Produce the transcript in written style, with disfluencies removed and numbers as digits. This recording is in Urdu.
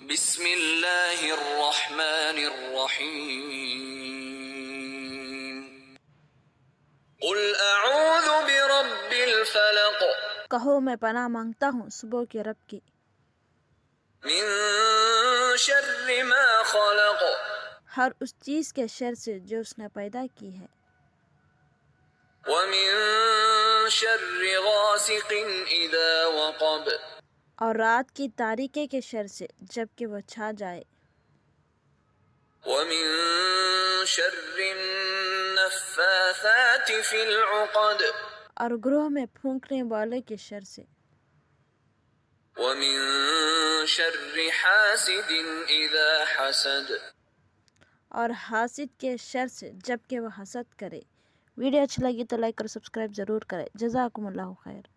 بسم اللہ الرحمن الرحیم قل اعوذ برب الفلق کہو میں پناہ مانگتا ہوں صبح کے رب کی، من شر ما خلق ہر اس چیز کے شر سے جو اس نے پیدا کی ہے، ومن شر غاسق اذا وقب اور رات کی تاریکی کے شر سے جب کہ وہ چھا جائے، ومن شر النفاثات في العقد اور گروہ میں پھونکنے والے کے شر سے، ومن شر حاسد اذا حسد اور حاسد کے شر سے جب کہ وہ حسد کرے۔ ویڈیو اچھی لگی تو لائک اور سبسکرائب ضرور کریں۔ جزاکم اللہ خیر۔